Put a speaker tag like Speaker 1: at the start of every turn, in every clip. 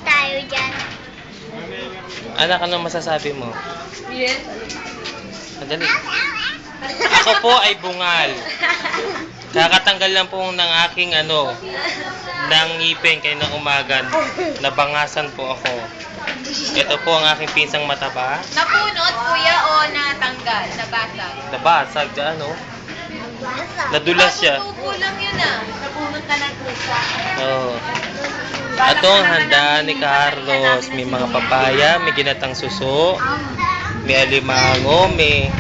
Speaker 1: tayo dyan.
Speaker 2: Anak, ano masasabi mo?
Speaker 3: Yes.
Speaker 2: Madali. Ako po ay bungal. Kakatanggal lang po ng aking ng ngipin kayo ng umaga. Nabangasan po ako. Ito po ang aking pinsang mataba.
Speaker 3: Napunot, kuya, o natanggal? Nabasag?
Speaker 2: Nabasag, nadulas siya.
Speaker 3: Tubo lang yun ah. Napunot ka ng kusa.
Speaker 2: Oo. Ito ang handa ni Carlos. May mga papaya, may ginatang suso, may alimango, may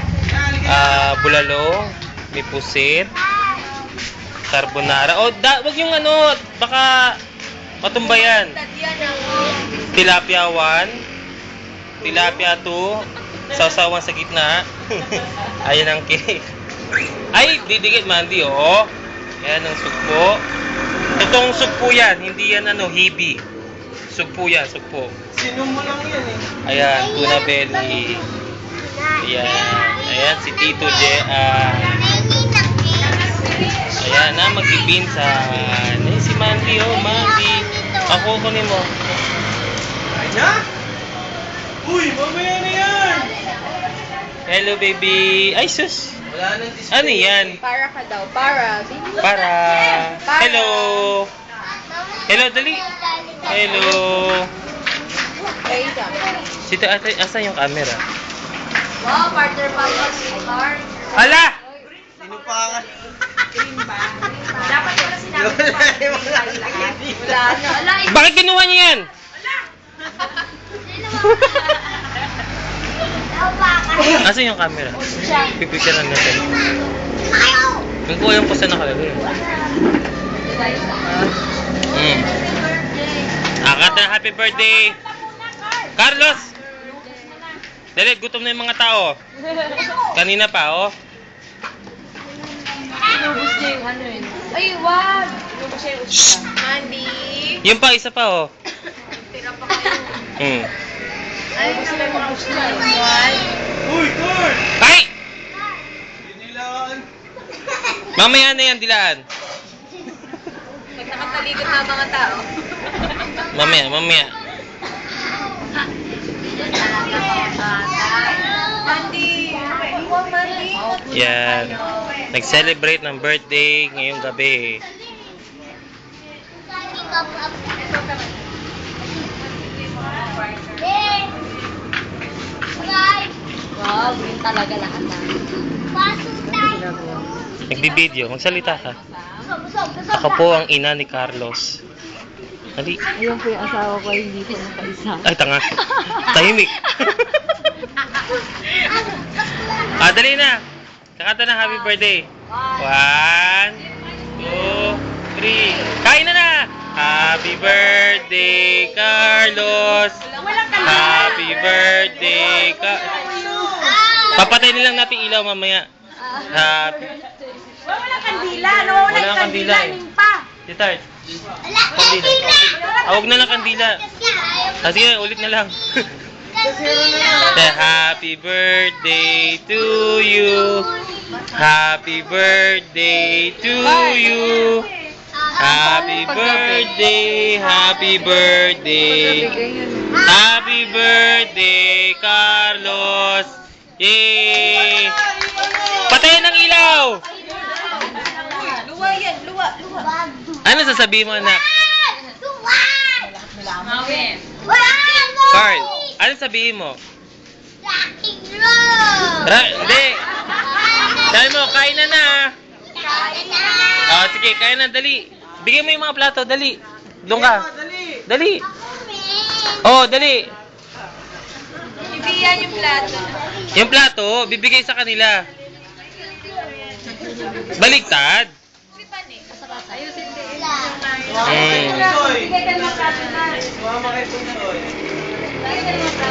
Speaker 2: bulalo, may pusit, carbonara. Wag yung baka matumbayan. Tilapia 1, tilapia 2, sausawan sa gitna. Ayan ang cake. Ay, didikit Mandy, oh. Yan ang sugpo. Totoong sugpo yan, hindi yan hibi. Sugpo yan, sugpo.
Speaker 4: Sino mo lang yan eh?
Speaker 2: Ayan, tuna belly. Ayan si Tito Jean. Ayan na, magpipinsan. Ayan si Mandy, oh, Mandy. Ako, kunin mo.
Speaker 4: Ay na? Uy, mamaya na yan!
Speaker 2: Hello, baby. Ay, sus.
Speaker 4: Wala nang display.
Speaker 2: Ano yan?
Speaker 3: Para ka daw. Para.
Speaker 2: Para. Hello. Hello, dali. Hello.
Speaker 3: Ay, isa.
Speaker 2: Sito, asan yung camera?
Speaker 3: Wow, partner pa yun. Heart.
Speaker 2: Hala!
Speaker 4: Sino pa ka?
Speaker 3: Dapat ko na sinabi ko. Wala na. Ala,
Speaker 2: Bakit kinuha niyo yan? Asan yung camera? Pipicturean natin. Hindi ko alam kung saan nakalagay. Akata na happy birthday! Carlos! Dali, gutom na yung mga tao. Kanina pa, oh.
Speaker 3: inubos niya yung ano yun. Ay, wag! Inubos niya yung usta. Mandy!
Speaker 2: Yung pa, isa pa, oh.
Speaker 3: Tira pa kayo. Ay, sila yung mga usta.
Speaker 4: Uy, Tor!
Speaker 2: Ay!
Speaker 4: Dinilaan.
Speaker 2: Mamaya na yan, dilaan.
Speaker 3: Pag nakatalikod na mga tao.
Speaker 2: Mamaya.
Speaker 3: Mandy! Wow, Mandy!
Speaker 2: Yan. Nag-celebrate ng birthday ngayong gabi.
Speaker 3: Wow, green talaga lahat na.
Speaker 2: Nagbibideo, magsalita ka. Ako po ang ina ni Carlos. Dali.
Speaker 3: Ayun po yung asawa ko, hindi po nakaisa.
Speaker 2: Ay, tanga. Tahimik. Dali na. Kakanta na happy birthday. 1, 2, 3. Kain na! Happy birthday, Carlos. Happy birthday, Papatayin lang natin ilaw mamaya.
Speaker 3: Walang kandila, no?
Speaker 2: Walang kandila eh. Si Tart. Kandila. Huwag na lang kandila. Sige, ulit na lang. Happy birthday to you. Happy birthday to you. Happy birthday, happy birthday. Happy birthday, Carlos. Yay! Patayin ang ilaw!
Speaker 3: Luwa yan, luwa.
Speaker 2: Ano sasabihin mo, anak? Carl, ano sabihin mo? Hindi. Sabi mo, kain na na. Sige, kain na, dali. Bigyan mo yung mga plato, dali. Doon ka. Dali. Dali.
Speaker 3: Ibiyan yung plato.
Speaker 2: Yung plato, bibigay sa kanila. Baliktad.
Speaker 3: Ayusin din.
Speaker 4: Bigay ka ng plato na. Mama kay Tusoy.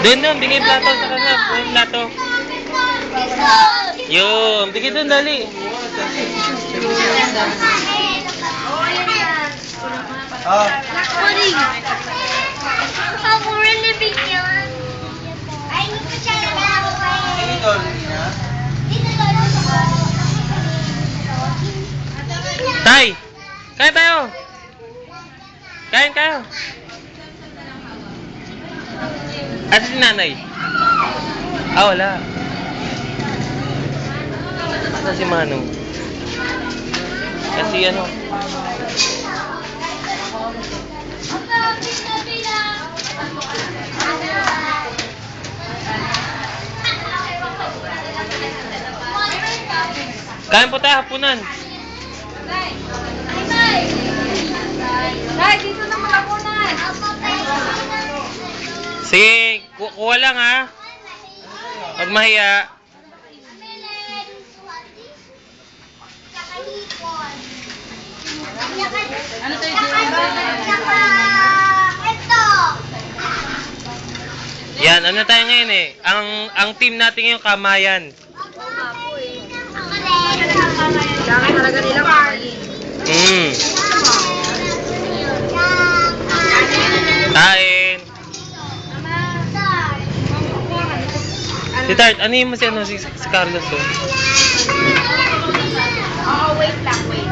Speaker 2: Doon, bigay plato sa kanila. Yung plato. Yun, bigay doon, dali. Tay, kain tayo. Kain kayo. At si nanay? Ah, wala. Asa si Manong? Kasi ano? Kain po tayo, hapunan.
Speaker 3: Nay, dito na malakunan.
Speaker 2: Sige, kuha lang ha. Huwag mahiya.
Speaker 3: Ano tayo
Speaker 2: Yan, ano tayo ngayon eh? Ang team natin ngayon, Kamayan.
Speaker 3: Kailangan talaga nila mamayin.
Speaker 2: Kain. Si Tart, ano yung si Carlos to?
Speaker 3: Oo, wait lang, wait.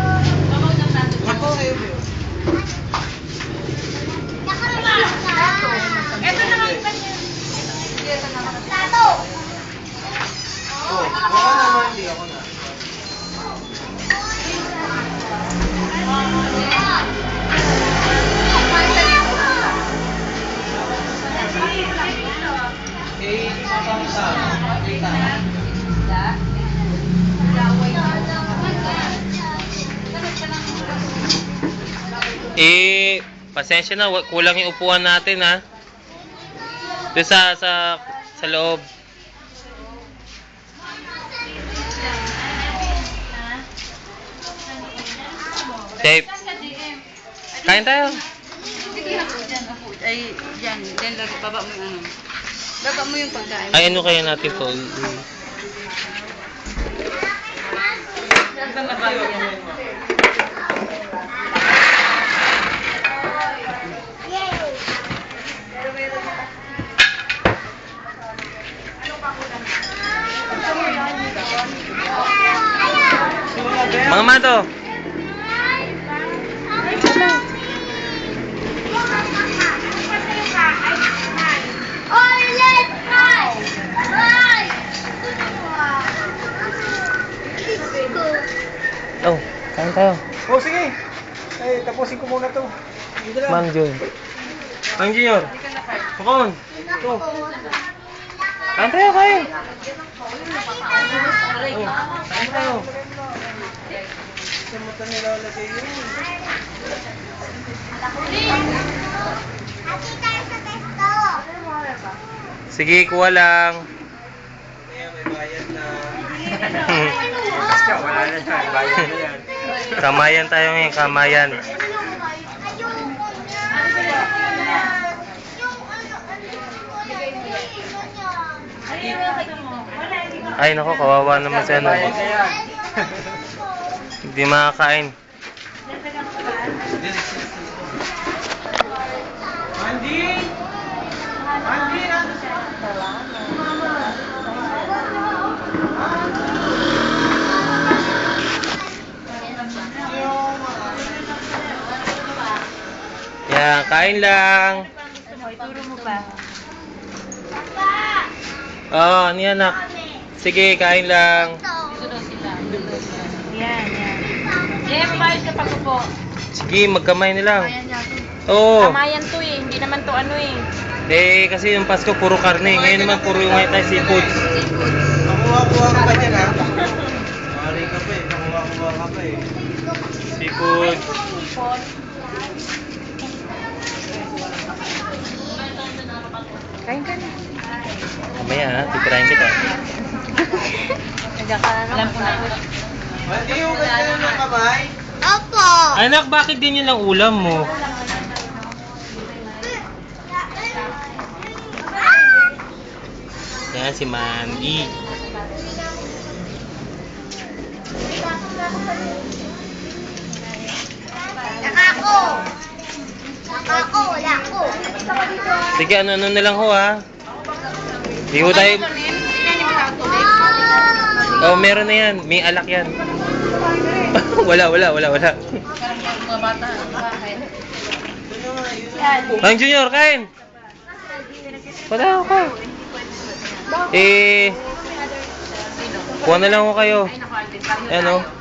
Speaker 3: Ito naman pa niya.
Speaker 2: Pasensya na, kulang yung upuan natin ha. Doon sa loob. Dave, kain tayo.
Speaker 3: Ay, yan. Yan, baba mo yung ano. Baba mo yung pagkain.
Speaker 2: Ay, ano kaya natin to? Mga mato. Oh, kain tayo.
Speaker 4: Oh, sige. Ay, tapusin ko muna to. Dito lang.
Speaker 2: Mang Jun. Mang Junior. Pakon. Ito. Kain tayo, kain. Oh, kain tayo.
Speaker 4: Sa mata nilalagay yun.
Speaker 2: Sige, kuha lang.
Speaker 4: Kaya may bayad na. Wala na siya. Bayad na yan.
Speaker 2: Kamayan tayo ngayon, Kamayan. Ay, nako, kawawa naman si ano.
Speaker 4: Bayad na yan.
Speaker 2: Hindi makakain.
Speaker 4: Mandi! Mandi!
Speaker 2: Yan, kain lang.
Speaker 3: Ituro mo pa.
Speaker 2: Oo, ano yan, anak? Sige, kain lang.
Speaker 3: Dito daw sila. Yan, yan. Yan, mamayos ka pag upo.
Speaker 2: Sige, magkamay na lang. Oo.
Speaker 3: Kamayan to eh. Hindi naman to ano eh.
Speaker 2: Eh, kasi yung Pasko, puro karne. Ngayon naman, puro yung ngayon tayo seafoods.
Speaker 4: Makuha-kuha ka pa dyan, ha? Mari ka pa eh. Makuha-kuha ka pa eh.
Speaker 2: Seafood.
Speaker 3: Kain ka na.
Speaker 2: Mamaya ha, titirahin kita.
Speaker 3: Alam ko na.
Speaker 4: Mandi, hugas ka na ng kamay.
Speaker 3: Opo!
Speaker 2: Anak, bakit ganyan lang ulam mo? Yan si Mandy.
Speaker 3: Nakako! Nakako, wala ko.
Speaker 2: Sige, ano na lang ho ha. Hindi ho tayo... Oh, meron na yan. May alak yan. wala. Mang Junior, kain! Wala ako. Eh, kuha na lang ako kayo.
Speaker 3: Ay, naku, Alvin. Tatlo
Speaker 2: Ano?
Speaker 3: tayo.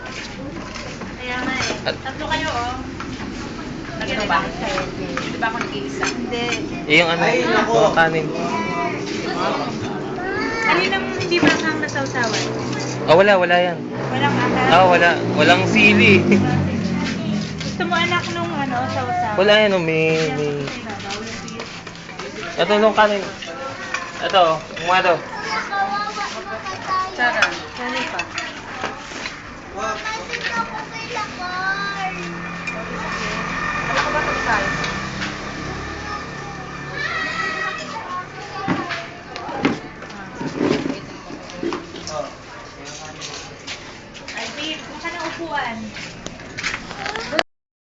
Speaker 3: Kaya nga eh.
Speaker 2: At-
Speaker 3: Tatlo kayo, oh. Lagyan mo ba? Hindi ba ako nag-iisa? Hindi.
Speaker 2: Eh, yung ano,
Speaker 4: Ay, naku.
Speaker 2: mga kanin.
Speaker 3: Kaninang hindi ba kang nasawsawan?
Speaker 2: Ah, wala yan.
Speaker 3: Walang anak?
Speaker 2: Ah, walang sili.
Speaker 3: Gusto mo anak nung ano, sawsawan?
Speaker 2: Wala yan, oh, may... Ito nung kanin. Ito, mga to.
Speaker 3: Sarah, kanin pa.
Speaker 4: Wag.
Speaker 3: Ano ka ba ito size?